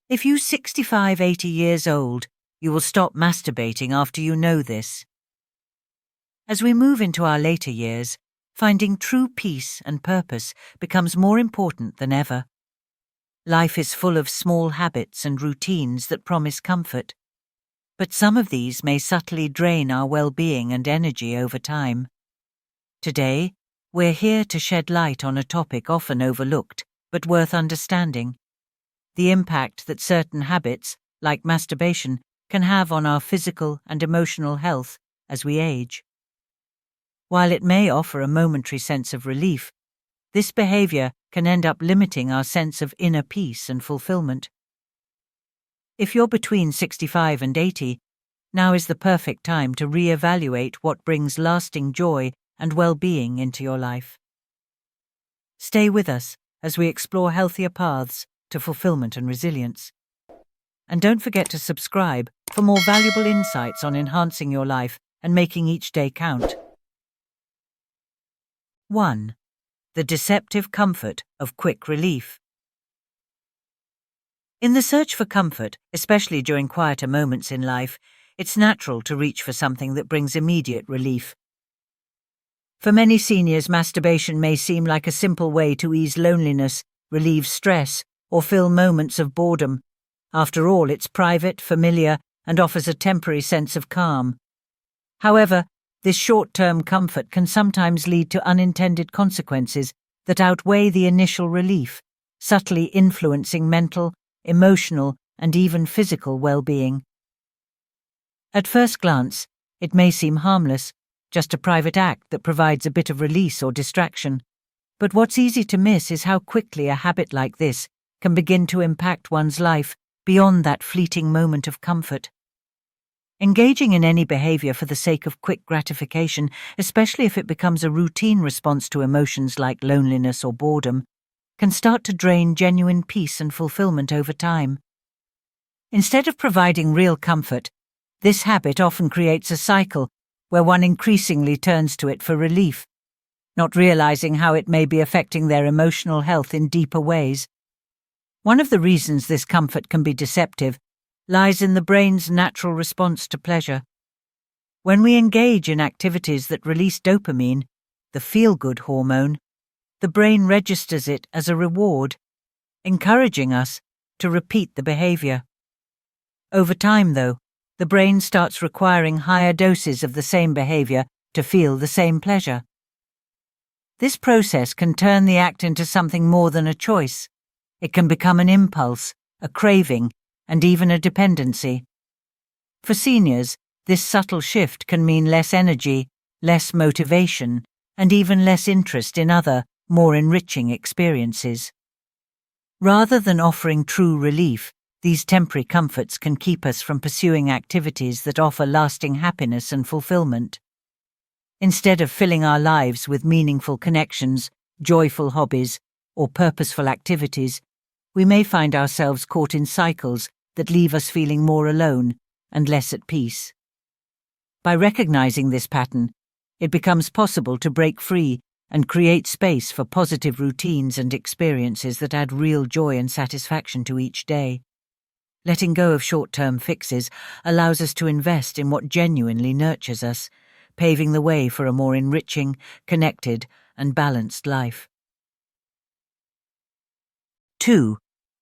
If you're 65, 80 years old, you will stop masturbating after you know this. As we move into our later years, finding true peace and purpose becomes more important than ever. Life is full of small habits and routines that promise comfort, but some of these may subtly drain our well-being and energy over time. Today, we're here to shed light on a topic often overlooked, but worth understanding: the impact that certain habits, like masturbation, can have on our physical and emotional health as we age. While it may offer a momentary sense of relief, this behavior can end up limiting our sense of inner peace and fulfillment. If you're between 65 and 80, now is the perfect time to re-evaluate what brings lasting joy and well-being into your life. Stay with us as we explore healthier paths to fulfillment and resilience. And don't forget to subscribe for more valuable insights on enhancing your life and making each day count. 1. The deceptive comfort of quick relief. In the search for comfort, especially during quieter moments in life, it's natural to reach for something that brings immediate relief. For many seniors, masturbation may seem like a simple way to ease loneliness, relieve stress, or fill moments of boredom. After all, it's private, familiar, and offers a temporary sense of calm. However, this short-term comfort can sometimes lead to unintended consequences that outweigh the initial relief, subtly influencing mental, emotional, and even physical well-being. At first glance, it may seem harmless, just a private act that provides a bit of release or distraction. But what's easy to miss is how quickly a habit like this can begin to impact one's life beyond that fleeting moment of comfort. Engaging in any behavior for the sake of quick gratification, especially if it becomes a routine response to emotions like loneliness or boredom, can start to drain genuine peace and fulfillment over time. Instead of providing real comfort, this habit often creates a cycle where one increasingly turns to it for relief, not realizing how it may be affecting their emotional health in deeper ways. One of the reasons this comfort can be deceptive lies in the brain's natural response to pleasure. When we engage in activities that release dopamine, the feel-good hormone, the brain registers it as a reward, encouraging us to repeat the behavior. Over time, though, the brain starts requiring higher doses of the same behavior to feel the same pleasure. This process can turn the act into something more than a choice. It can become an impulse, a craving, and even a dependency. For seniors, this subtle shift can mean less energy, less motivation, and even less interest in other, more enriching experiences. Rather than offering true relief, these temporary comforts can keep us from pursuing activities that offer lasting happiness and fulfillment. Instead of filling our lives with meaningful connections, joyful hobbies, or purposeful activities, we may find ourselves caught in cycles that leave us feeling more alone and less at peace. By recognizing this pattern, it becomes possible to break free and create space for positive routines and experiences that add real joy and satisfaction to each day. Letting go of short-term fixes allows us to invest in what genuinely nurtures us, paving the way for a more enriching, connected, and balanced life. 2.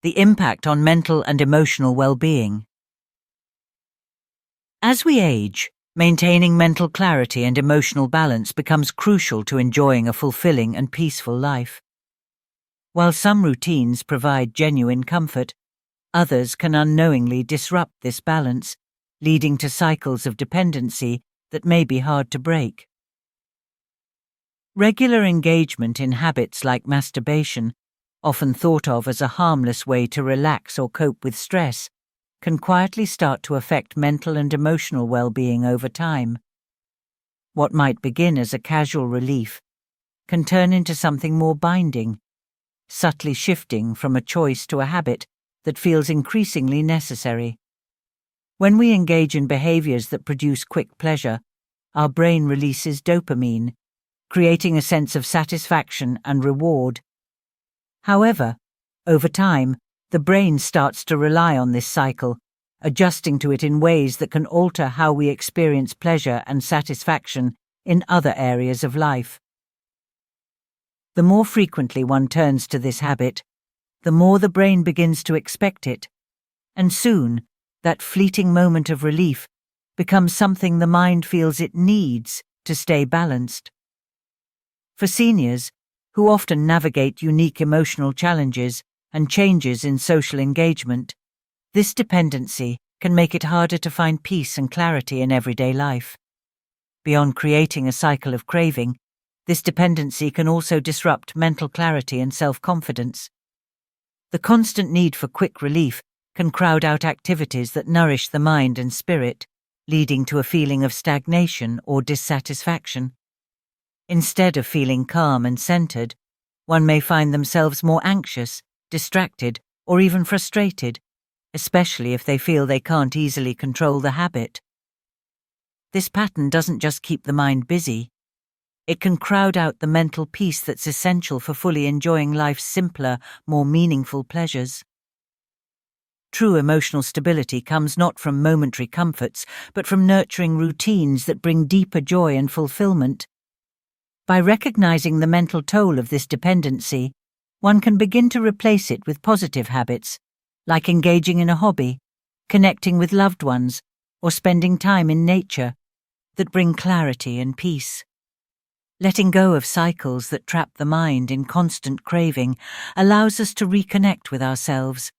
The impact on mental and emotional well-being. As we age, maintaining mental clarity and emotional balance becomes crucial to enjoying a fulfilling and peaceful life. While some routines provide genuine comfort, others can unknowingly disrupt this balance, leading to cycles of dependency that may be hard to break. Regular engagement in habits like masturbation, often thought of as a harmless way to relax or cope with stress, can quietly start to affect mental and emotional well-being over time. What might begin as a casual relief can turn into something more binding, subtly shifting from a choice to a habit that feels increasingly necessary. When we engage in behaviors that produce quick pleasure, our brain releases dopamine, creating a sense of satisfaction and reward. However, over time, the brain starts to rely on this cycle, adjusting to it in ways that can alter how we experience pleasure and satisfaction in other areas of life. The more frequently one turns to this habit, the more the brain begins to expect it, and soon that fleeting moment of relief becomes something the mind feels it needs to stay balanced. For seniors, who often navigate unique emotional challenges and changes in social engagement, this dependency can make it harder to find peace and clarity in everyday life. Beyond creating a cycle of craving, this dependency can also disrupt mental clarity and self-confidence. The constant need for quick relief can crowd out activities that nourish the mind and spirit, leading to a feeling of stagnation or dissatisfaction. Instead of feeling calm and centered, one may find themselves more anxious, distracted, or even frustrated, especially if they feel they can't easily control the habit. This pattern doesn't just keep the mind busy. It can crowd out the mental peace that's essential for fully enjoying life's simpler, more meaningful pleasures. True emotional stability comes not from momentary comforts, but from nurturing routines that bring deeper joy and fulfillment. By recognizing the mental toll of this dependency, one can begin to replace it with positive habits, like engaging in a hobby, connecting with loved ones, or spending time in nature, that bring clarity and peace. Letting go of cycles that trap the mind in constant craving allows us to reconnect with ourselves,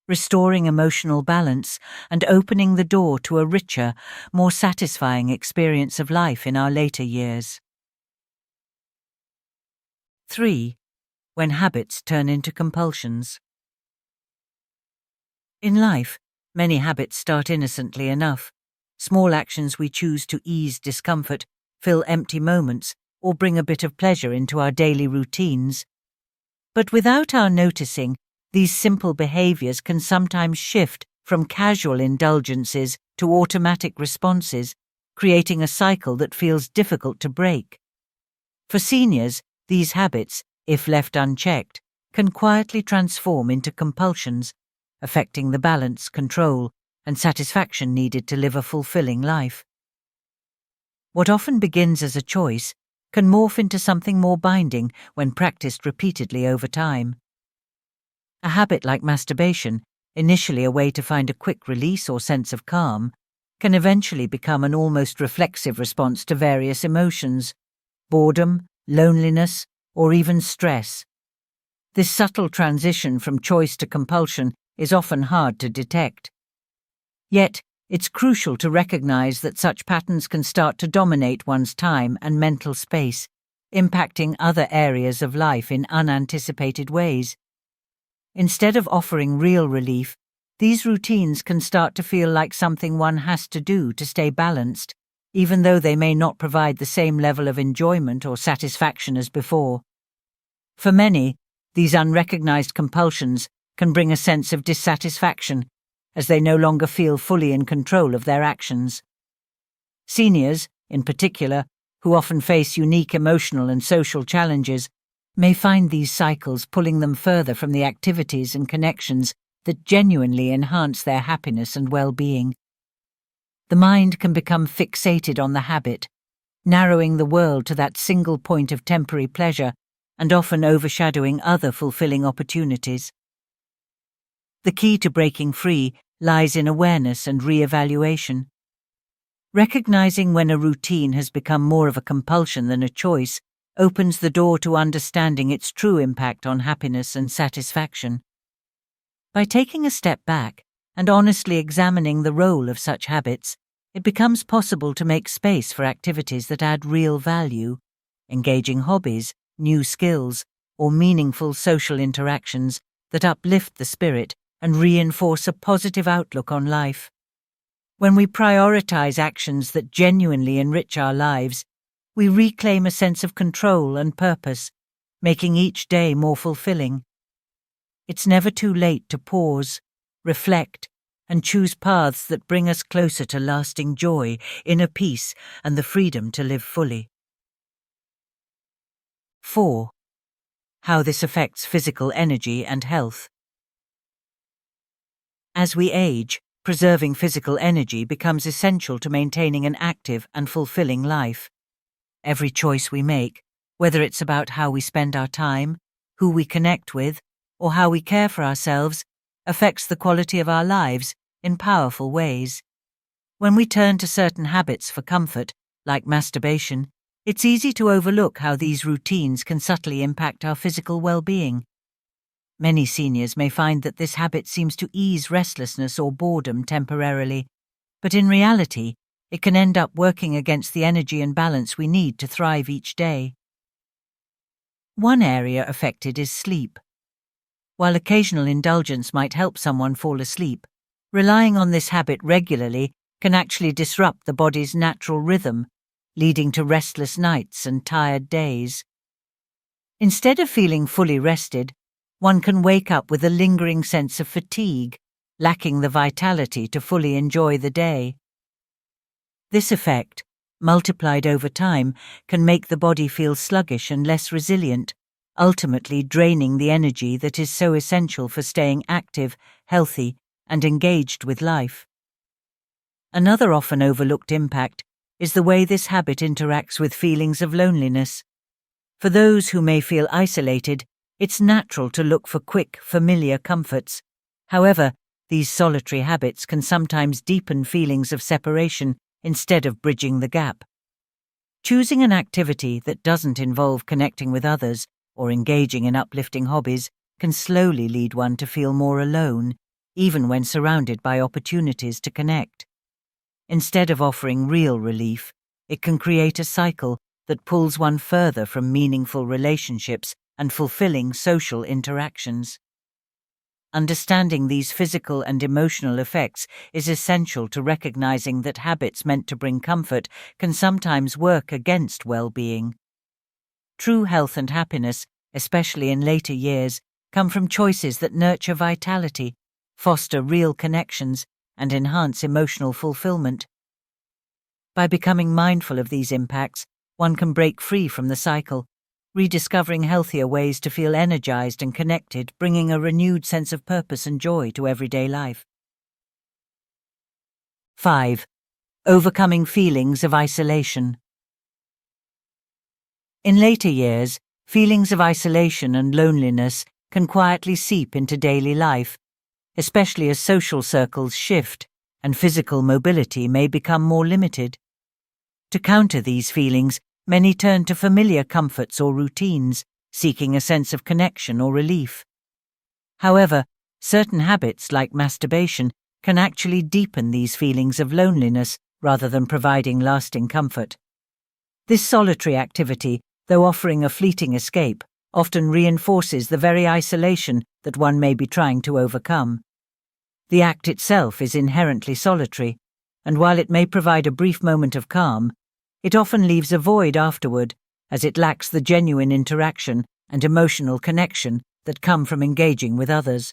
restoring emotional balance and opening the door to a richer, more satisfying experience of life in our later years. 3. When habits turn into compulsions. In life, many habits start innocently enough. Small actions we choose to ease discomfort, fill empty moments, or bring a bit of pleasure into our daily routines. But without our noticing, these simple behaviors can sometimes shift from casual indulgences to automatic responses, creating a cycle that feels difficult to break. For seniors, these habits, if left unchecked, can quietly transform into compulsions, affecting the balance, control, and satisfaction needed to live a fulfilling life. What often begins as a choice can morph into something more binding when practiced repeatedly over time. A habit like masturbation, initially a way to find a quick release or sense of calm, can eventually become an almost reflexive response to various emotions: boredom, loneliness, or even stress. This subtle transition from choice to compulsion is often hard to detect. Yet, it's crucial to recognize that such patterns can start to dominate one's time and mental space, impacting other areas of life in unanticipated ways. Instead of offering real relief, these routines can start to feel like something one has to do to stay balanced, even though they may not provide the same level of enjoyment or satisfaction as before. For many, these unrecognized compulsions can bring a sense of dissatisfaction, as they no longer feel fully in control of their actions. Seniors, in particular, who often face unique emotional and social challenges, may find these cycles pulling them further from the activities and connections that genuinely enhance their happiness and well-being. The mind can become fixated on the habit, narrowing the world to that single point of temporary pleasure and often overshadowing other fulfilling opportunities. The key to breaking free lies in awareness and re-evaluation. Recognizing when a routine has become more of a compulsion than a choice opens the door to understanding its true impact on happiness and satisfaction. By taking a step back and honestly examining the role of such habits, it becomes possible to make space for activities that add real value, engaging hobbies, new skills, or meaningful social interactions that uplift the spirit and reinforce a positive outlook on life. When we prioritize actions that genuinely enrich our lives, we reclaim a sense of control and purpose, making each day more fulfilling. It's never too late to pause, reflect, and choose paths that bring us closer to lasting joy, inner peace, and the freedom to live fully. 4. How this affects physical energy and health. As we age, preserving physical energy becomes essential to maintaining an active and fulfilling life. Every choice we make, whether it's about how we spend our time, who we connect with, or how we care for ourselves, affects the quality of our lives in powerful ways. When we turn to certain habits for comfort, like masturbation, it's easy to overlook how these routines can subtly impact our physical well-being. Many seniors may find that this habit seems to ease restlessness or boredom temporarily, but in reality, it can end up working against the energy and balance we need to thrive each day. One area affected is sleep. While occasional indulgence might help someone fall asleep, relying on this habit regularly can actually disrupt the body's natural rhythm, leading to restless nights and tired days. Instead of feeling fully rested, one can wake up with a lingering sense of fatigue, lacking the vitality to fully enjoy the day. This effect, multiplied over time, can make the body feel sluggish and less resilient, ultimately draining the energy that is so essential for staying active, healthy, and engaged with life. Another often overlooked impact is the way this habit interacts with feelings of loneliness. For those who may feel isolated, it's natural to look for quick, familiar comforts. However, these solitary habits can sometimes deepen feelings of separation instead of bridging the gap. Choosing an activity that doesn't involve connecting with others or engaging in uplifting hobbies can slowly lead one to feel more alone, even when surrounded by opportunities to connect. Instead of offering real relief, it can create a cycle that pulls one further from meaningful relationships and fulfilling social interactions. Understanding these physical and emotional effects is essential to recognizing that habits meant to bring comfort can sometimes work against well-being. True health and happiness, especially in later years, come from choices that nurture vitality, foster real connections, and enhance emotional fulfillment. By becoming mindful of these impacts, one can break free from the cycle, rediscovering healthier ways to feel energized and connected, bringing a renewed sense of purpose and joy to everyday life. 5. Overcoming feelings of isolation. In later years, feelings of isolation and loneliness can quietly seep into daily life, especially as social circles shift and physical mobility may become more limited. To counter these feelings, many turn to familiar comforts or routines, seeking a sense of connection or relief. However, certain habits like masturbation can actually deepen these feelings of loneliness rather than providing lasting comfort. This solitary activity, though offering a fleeting escape, often reinforces the very isolation that one may be trying to overcome. The act itself is inherently solitary, and while it may provide a brief moment of calm, it often leaves a void afterward, as it lacks the genuine interaction and emotional connection that come from engaging with others.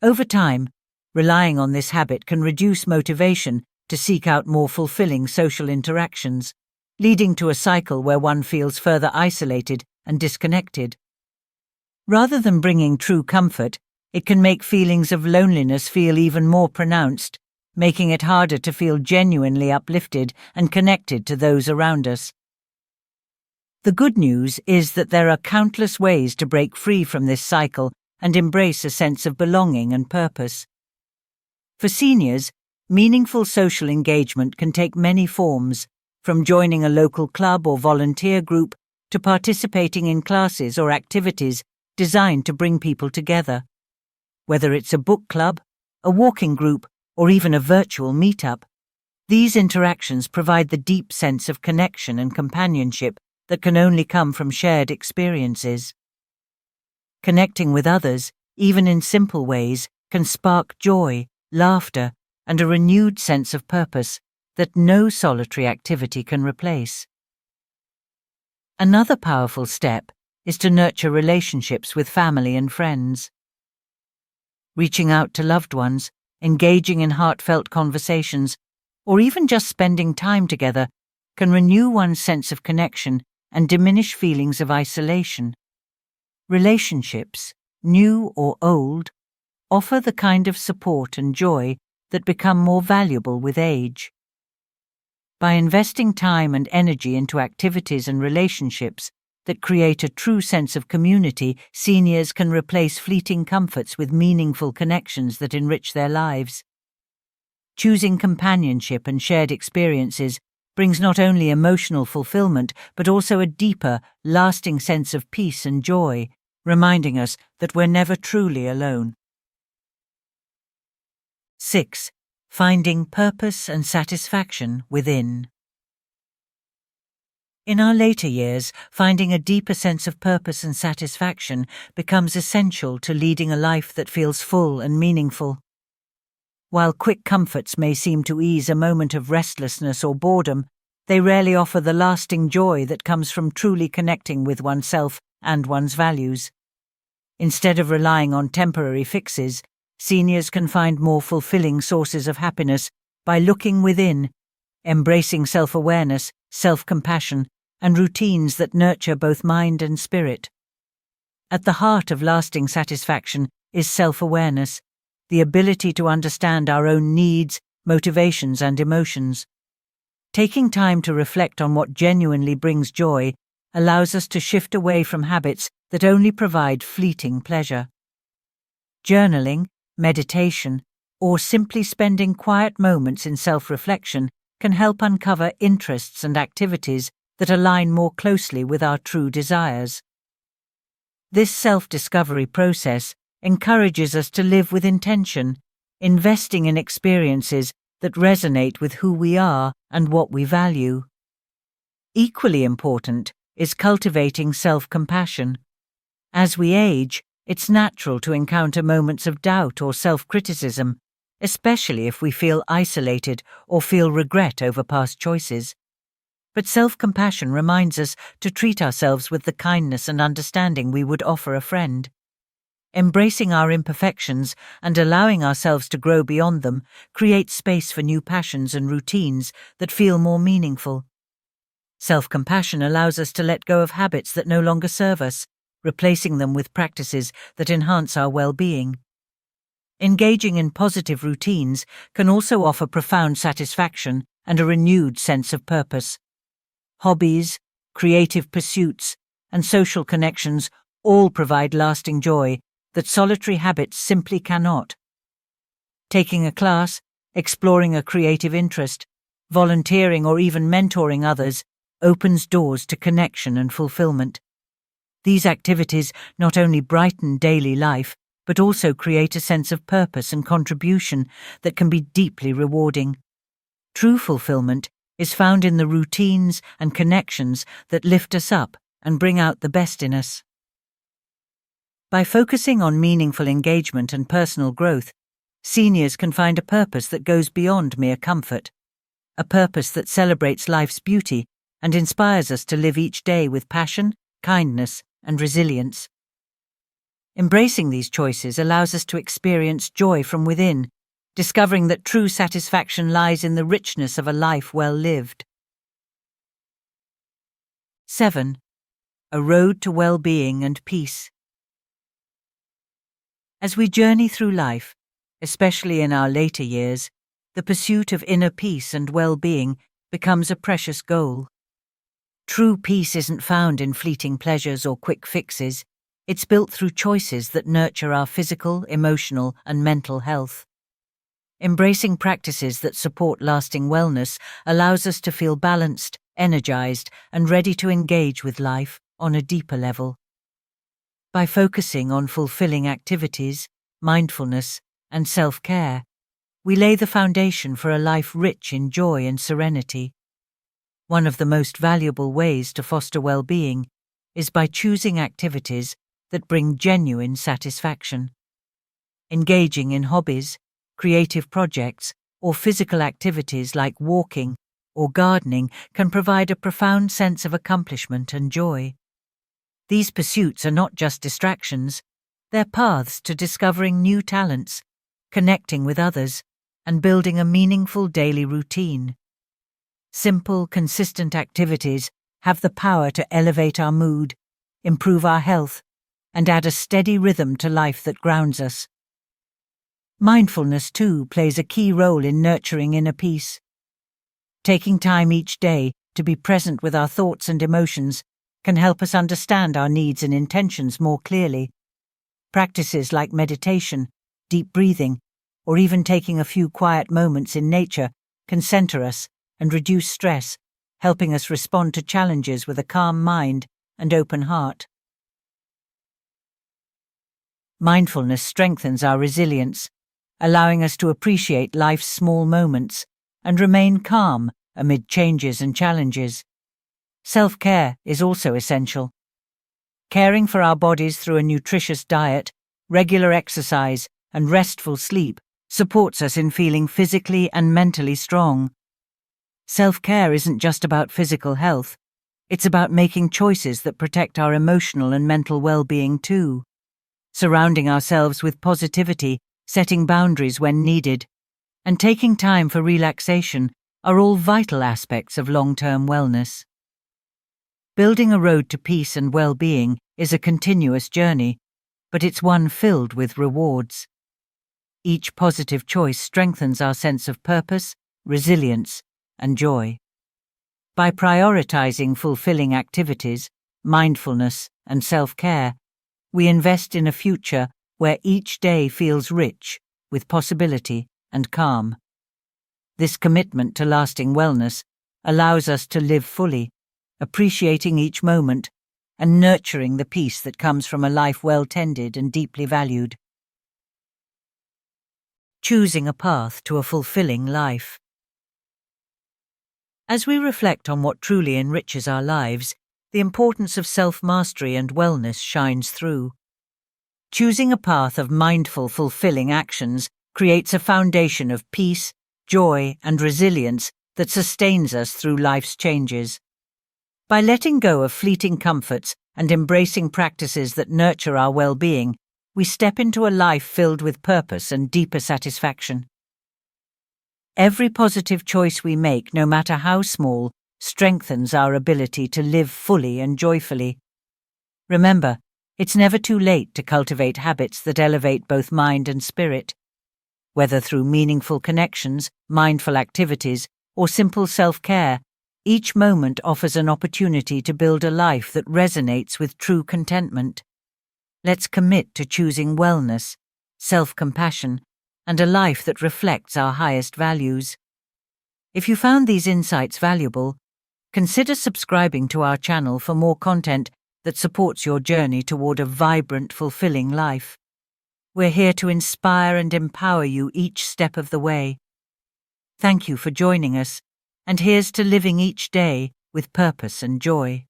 Over time, relying on this habit can reduce motivation to seek out more fulfilling social interactions, leading to a cycle where one feels further isolated and disconnected. Rather than bringing true comfort, it can make feelings of loneliness feel even more pronounced, making it harder to feel genuinely uplifted and connected to those around us. The good news is that there are countless ways to break free from this cycle and embrace a sense of belonging and purpose. For seniors, meaningful social engagement can take many forms, from joining a local club or volunteer group to participating in classes or activities designed to bring people together. Whether it's a book club, a walking group, or even a virtual meetup, these interactions provide the deep sense of connection and companionship that can only come from shared experiences. Connecting with others, even in simple ways, can spark joy, laughter, and a renewed sense of purpose that no solitary activity can replace. Another powerful step is to nurture relationships with family and friends. Reaching out to loved ones, engaging in heartfelt conversations, or even just spending time together can renew one's sense of connection and diminish feelings of isolation. Relationships, new or old, offer the kind of support and joy that become more valuable with age. By investing time and energy into activities and relationships that create a true sense of community, seniors can replace fleeting comforts with meaningful connections that enrich their lives. Choosing companionship and shared experiences brings not only emotional fulfillment but also a deeper, lasting sense of peace and joy, reminding us that we're never truly alone. 6. Finding purpose and satisfaction within. In our later years, finding a deeper sense of purpose and satisfaction becomes essential to leading a life that feels full and meaningful. While quick comforts may seem to ease a moment of restlessness or boredom, they rarely offer the lasting joy that comes from truly connecting with oneself and one's values. Instead of relying on temporary fixes, seniors can find more fulfilling sources of happiness by looking within, embracing self-awareness, self-compassion, and routines that nurture both mind and spirit. At the heart of lasting satisfaction is self-awareness, the ability to understand our own needs, motivations, and emotions. Taking time to reflect on what genuinely brings joy allows us to shift away from habits that only provide fleeting pleasure. Journaling, meditation, or simply spending quiet moments in self-reflection can help uncover interests and activities that align more closely with our true desires. This self-discovery process encourages us to live with intention, investing in experiences that resonate with who we are and what we value. Equally important is cultivating self-compassion. As we age, it's natural to encounter moments of doubt or self-criticism, especially if we feel isolated or feel regret over past choices. But self-compassion reminds us to treat ourselves with the kindness and understanding we would offer a friend. Embracing our imperfections and allowing ourselves to grow beyond them creates space for new passions and routines that feel more meaningful. Self-compassion allows us to let go of habits that no longer serve us, replacing them with practices that enhance our well-being. Engaging in positive routines can also offer profound satisfaction and a renewed sense of purpose. Hobbies, creative pursuits, and social connections all provide lasting joy that solitary habits simply cannot. Taking a class, exploring a creative interest, volunteering or even mentoring others opens doors to connection and fulfillment. These activities not only brighten daily life, but also create a sense of purpose and contribution that can be deeply rewarding. True fulfillment is found in the routines and connections that lift us up and bring out the best in us. By focusing on meaningful engagement and personal growth, seniors can find a purpose that goes beyond mere comfort, a purpose that celebrates life's beauty and inspires us to live each day with passion, kindness, and resilience. Embracing these choices allows us to experience joy from within, discovering that true satisfaction lies in the richness of a life well lived. 7. A road to well-being and peace. As we journey through life, especially in our later years, the pursuit of inner peace and well-being becomes a precious goal. True peace isn't found in fleeting pleasures or quick fixes. It's built through choices that nurture our physical, emotional, and mental health. Embracing practices that support lasting wellness allows us to feel balanced, energized, and ready to engage with life on a deeper level. By focusing on fulfilling activities, mindfulness, and self-care, we lay the foundation for a life rich in joy and serenity. One of the most valuable ways to foster well-being is by choosing activities that bring genuine satisfaction. Engaging in hobbies, creative projects, or physical activities like walking or gardening can provide a profound sense of accomplishment and joy. These pursuits are not just distractions, they're paths to discovering new talents, connecting with others, and building a meaningful daily routine. Simple, consistent activities have the power to elevate our mood, improve our health, and add a steady rhythm to life that grounds us. Mindfulness, too, plays a key role in nurturing inner peace. Taking time each day to be present with our thoughts and emotions can help us understand our needs and intentions more clearly. Practices like meditation, deep breathing, or even taking a few quiet moments in nature can center us and reduce stress, helping us respond to challenges with a calm mind and open heart. Mindfulness strengthens our resilience, allowing us to appreciate life's small moments and remain calm amid changes and challenges. Self-care is also essential. Caring for our bodies through a nutritious diet, regular exercise, and restful sleep supports us in feeling physically and mentally strong. Self-care isn't just about physical health, it's about making choices that protect our emotional and mental well-being too. Surrounding ourselves with positivity, setting boundaries when needed, and taking time for relaxation are all vital aspects of long-term wellness. Building a road to peace and well-being is a continuous journey, but it's one filled with rewards. Each positive choice strengthens our sense of purpose, resilience, and joy. By prioritizing fulfilling activities, mindfulness, and self-care, we invest in a future where each day feels rich with possibility and calm. This commitment to lasting wellness allows us to live fully, appreciating each moment and nurturing the peace that comes from a life well tended and deeply valued. Choosing a path to a fulfilling life. As we reflect on what truly enriches our lives, the importance of self-mastery and wellness shines through. Choosing a path of mindful, fulfilling actions creates a foundation of peace, joy, and resilience that sustains us through life's changes. By letting go of fleeting comforts and embracing practices that nurture our well-being, we step into a life filled with purpose and deeper satisfaction. Every positive choice we make, no matter how small, strengthens our ability to live fully and joyfully. Remember, it's never too late to cultivate habits that elevate both mind and spirit. Whether through meaningful connections, mindful activities, or simple self-care, each moment offers an opportunity to build a life that resonates with true contentment. Let's commit to choosing wellness, self-compassion, and a life that reflects our highest values. If you found these insights valuable, consider subscribing to our channel for more content that supports your journey toward a vibrant, fulfilling life. We're here to inspire and empower you each step of the way. Thank you for joining us, and here's to living each day with purpose and joy.